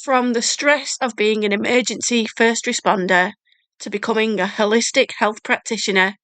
From the stress of being an emergency first responder to becoming a holistic health practitioner,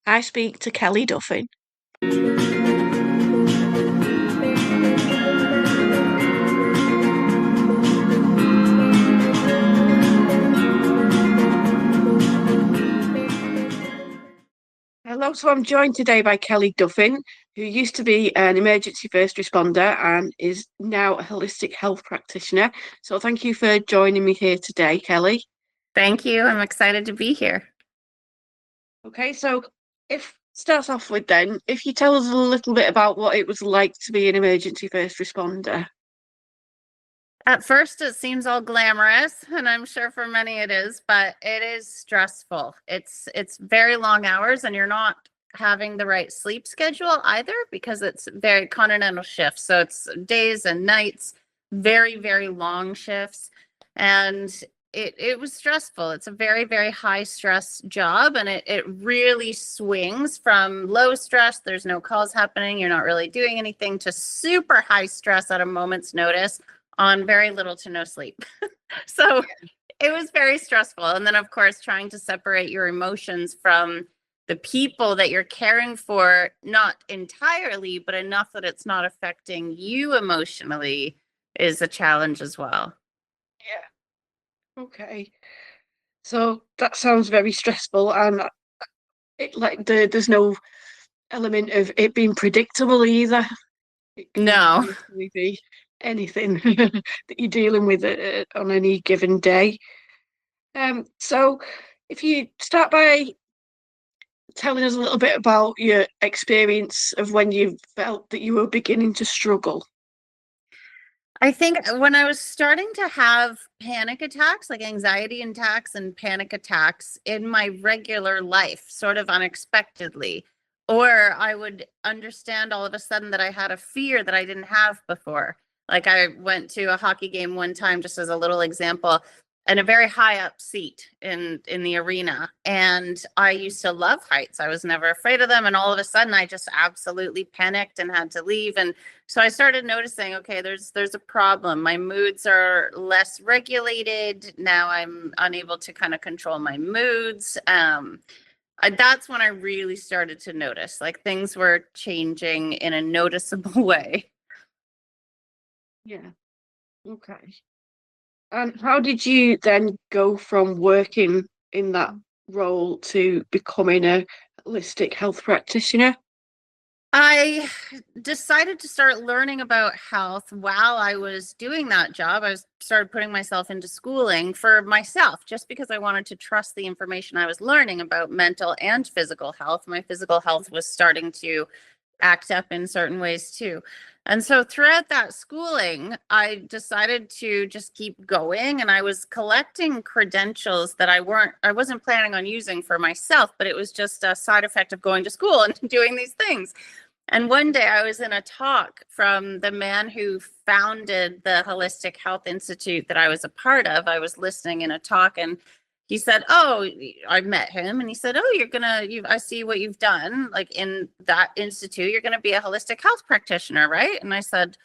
I speak to Kelly Duffin. Hello, so I'm joined today by Kelly Duffin, who used to be an emergency first responder and is now a holistic health practitioner. So thank you for joining me here today, Kelly. Thank you. I'm excited to be here. Okay, so if starts off with then, if you tell us a little bit about what it was like to be an emergency first responder. At first, it seems all glamorous, and I'm sure for many it is, but it is stressful. It's very long hours, and you're not having the right sleep schedule either because it's very continental shifts. So it's days and nights, very, very long shifts. And it was stressful. It's a very, very high stress job, and it really swings from low stress, there's no calls happening, you're not really doing anything, to super high stress at a moment's notice on very little to no sleep. So it was very stressful. And then, of course, trying to separate your emotions from the people that you're caring for, not entirely, but enough that it's not affecting you emotionally, is a challenge as well. Yeah. Okay. So that sounds very stressful, and there's no element of it being predictable either. It can No. literally be anything that you're dealing with on any given day. So if you start by telling us a little bit about your experience of when you felt that you were beginning to struggle. I think when I was starting to have panic attacks, like anxiety attacks and panic attacks in my regular life, sort of unexpectedly, or I would understand all of a sudden that I had a fear that I didn't have before. Like I went to a hockey game one time, just as a little example, and a very high up seat in the arena. And I used to love heights. I was never afraid of them. And all of a sudden I just absolutely panicked and had to leave. And so I started noticing, okay, there's a problem. My moods are less regulated. Now I'm unable to kind of control my moods. That's when I really started to notice, like things were changing in a noticeable way. Yeah. Okay. And how did you then go from working in that role to becoming a holistic health practitioner? I decided to start learning about health while I was doing that job. Started putting myself into schooling for myself just because I wanted to trust the information I was learning about mental and physical health. My physical health was starting to act up in certain ways too. And so throughout that schooling, I decided to just keep going, and I was collecting credentials that I wasn't planning on using for myself, but it was just a side effect of going to school and doing these things. And one day I was in a talk from the man who founded the Holistic Health Institute that I was a part of. I was listening in a talk, and he said, "Oh, I met him," and he said, "Oh, I see what you've done, like in that institute, you're gonna be a holistic health practitioner, right?" And I said,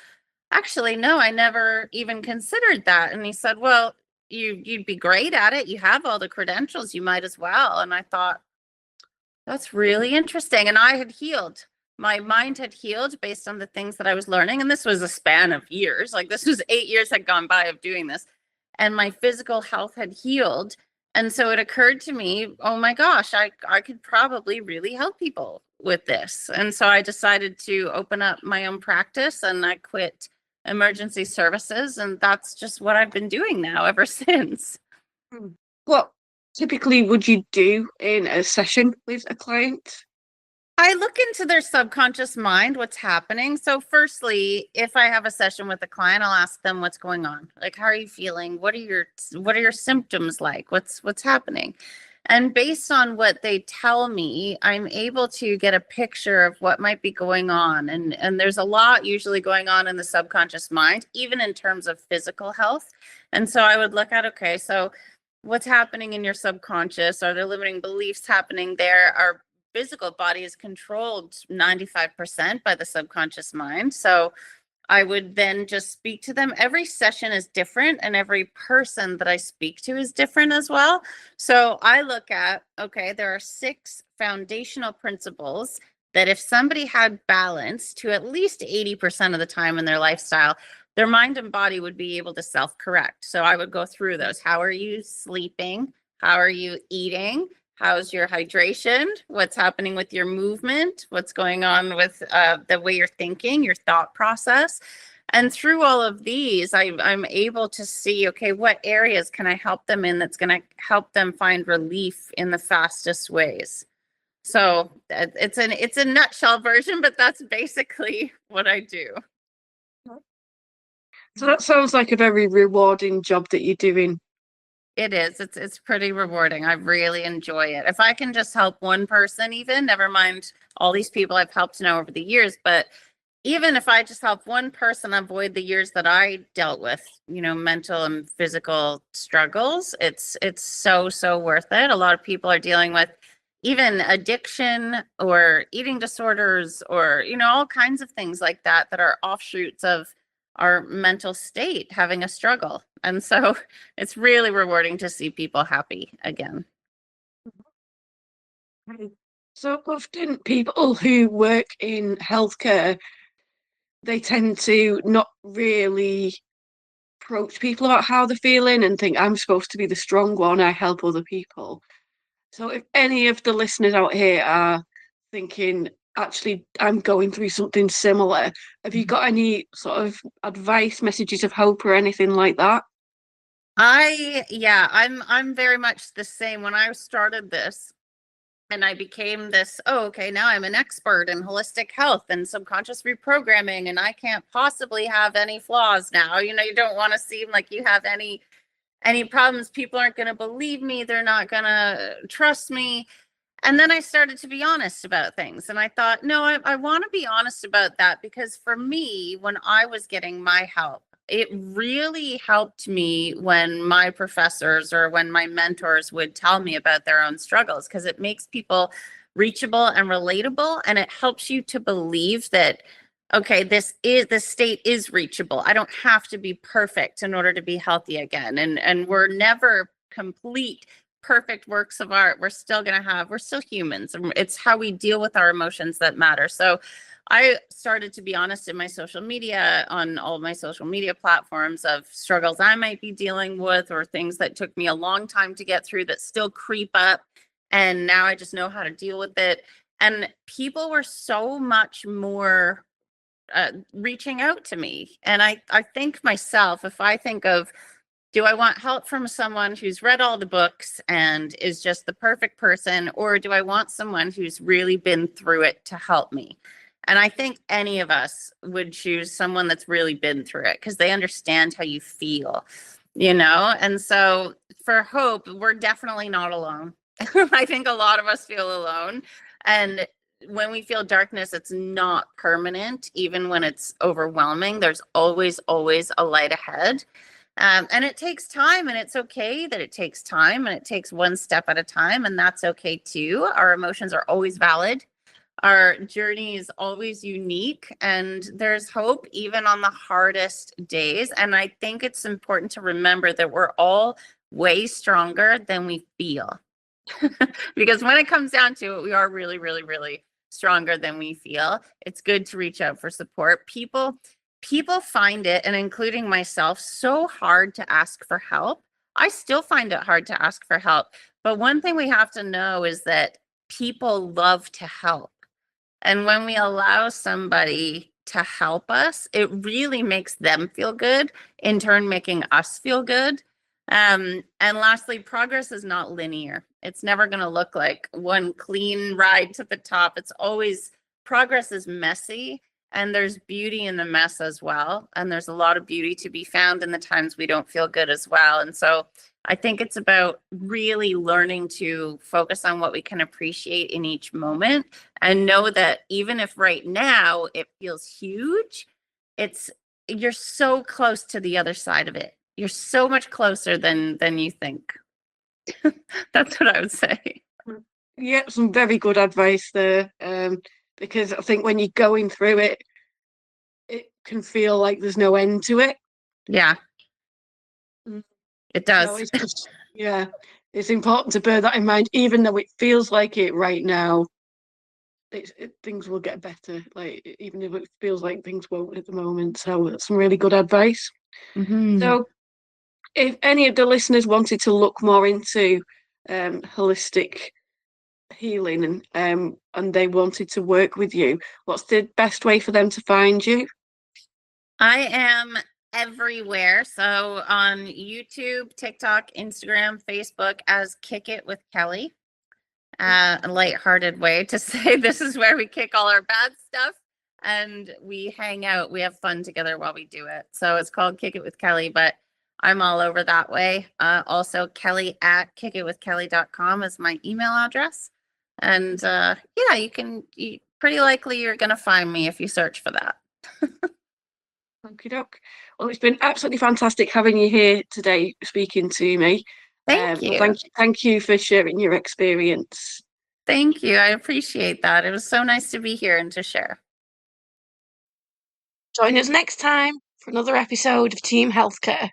"Actually, no, I never even considered that." And he said, "Well, you'd be great at it. You have all the credentials, you might as well." And I thought, that's really interesting. And I had healed. My mind had healed based on the things that I was learning. And this was a span of years. Like this was 8 years had gone by of doing this. And my physical health had healed. And so it occurred to me, oh my gosh, I could probably really help people with this. And so I decided to open up my own practice, and I quit emergency services. And that's just what I've been doing now ever since. Hmm. What typically would you do in a session with a client? I look into their subconscious mind, what's happening. So, firstly, if I have a session with a client, I'll ask them what's going on. Like, how are you feeling? What are your symptoms like? What's happening? And based on what they tell me, I'm able to get a picture of what might be going on. And there's a lot usually going on in the subconscious mind, even in terms of physical health. And so I would look at, okay, so what's happening in your subconscious? Are there limiting beliefs happening there? Are physical body is controlled 95% by the subconscious mind. So I would then just speak to them. Every session is different, and every person that I speak to is different as well. So I look at, okay, there are 6 foundational principles that if somebody had balance to at least 80% of the time in their lifestyle, their mind and body would be able to self-correct. So I would go through those. How are you sleeping? How are you eating? How's your hydration? What's happening with your movement? What's going on with the way you're thinking, your thought process? And through all of these, I'm able to see, okay, what areas can I help them in that's going to help them find relief in the fastest ways? So it's a nutshell version, but that's basically what I do. So that sounds like a very rewarding job that you're doing. It is. It's pretty rewarding. I really enjoy it. If I can just help one person, even, never mind all these people I've helped now over the years, but even if I just help one person avoid the years that I dealt with, mental and physical struggles, it's so worth it. A lot of people are dealing with even addiction or eating disorders or, all kinds of things like that that are offshoots of our mental state having a struggle. And so it's really rewarding to see people happy again. Right. So often people who work in healthcare, they tend to not really approach people about how they're feeling and think I'm supposed to be the strong one, I help other people. So if any of the listeners out here are thinking, actually, I'm going through something similar, have you got any sort of advice, messages of hope or anything like that? I'm very much the same. When I started this and I became this, oh, okay, now I'm an expert in holistic health and subconscious reprogramming, and I can't possibly have any flaws now. You don't want to seem like you have any problems. People aren't going to believe me. They're not going to trust me. And then I started to be honest about things. And I thought, no, I want to be honest about that, because for me, when I was getting my help, it really helped me when my professors or when my mentors would tell me about their own struggles, because it makes people reachable and relatable. And it helps you to believe that, okay, this state is reachable. I don't have to be perfect in order to be healthy again. And we're never complete perfect works of art. We're still humans. It's how we deal with our emotions that matter. So I started to be honest in my social media, on all of my social media platforms, of struggles I might be dealing with or things that took me a long time to get through that still creep up. And now I just know how to deal with it. And people were so much more reaching out to me. And I think myself, if I think of, do I want help from someone who's read all the books and is just the perfect person, or do I want someone who's really been through it to help me? And I think any of us would choose someone that's really been through it, because they understand how you feel, And so for hope, we're definitely not alone. I think a lot of us feel alone. And when we feel darkness, it's not permanent. Even when it's overwhelming, there's always a light ahead. And it takes time, and it's okay that it takes time, and it takes one step at a time, and that's okay too. Our emotions are always valid. Our journey is always unique, and there's hope even on the hardest days. And I think it's important to remember that we're all way stronger than we feel. Because when it comes down to it, we are really, really, really stronger than we feel. It's good to reach out for support. People find it, and including myself, so hard to ask for help. I still find it hard to ask for help. But one thing we have to know is that people love to help. And when we allow somebody to help us, it really makes them feel good, in turn making us feel good. And lastly, progress is not linear. It's never going to look like one clean ride to the top. It's always, progress is messy, and there's beauty in the mess as well. And there's a lot of beauty to be found in the times we don't feel good as well. And so I think it's about really learning to focus on what we can appreciate in each moment, and know that even if right now it feels huge, you're so close to the other side of it. You're so much closer than you think. That's what I would say. Yeah, some very good advice there. Because I think when you're going through it, can feel like there's no end to it. Yeah, Mm. it So does. it's just, yeah, it's important to bear that in mind, even though it feels like it right now. Things will get better, like even if it feels like things won't at the moment. So that's some really good advice. Hmm. So if any of the listeners wanted to look more into holistic healing and they wanted to work with you, what's the best way for them to find you? I am everywhere. So on YouTube, TikTok, Instagram, Facebook as Kick It with Kelly. A lighthearted way to say this is where we kick all our bad stuff and we hang out. We have fun together while we do it. So it's called Kick It with Kelly, but I'm all over that way. Also, Kelly at kickitwithkelly.com is my email address. And yeah, pretty likely you're going to find me if you search for that. Okie doke. Well, it's been absolutely fantastic having you here today speaking to me. Thank you. Thank you for sharing your experience. Thank you. I appreciate that. It was so nice to be here and to share. Join us next time for another episode of Team Healthcare.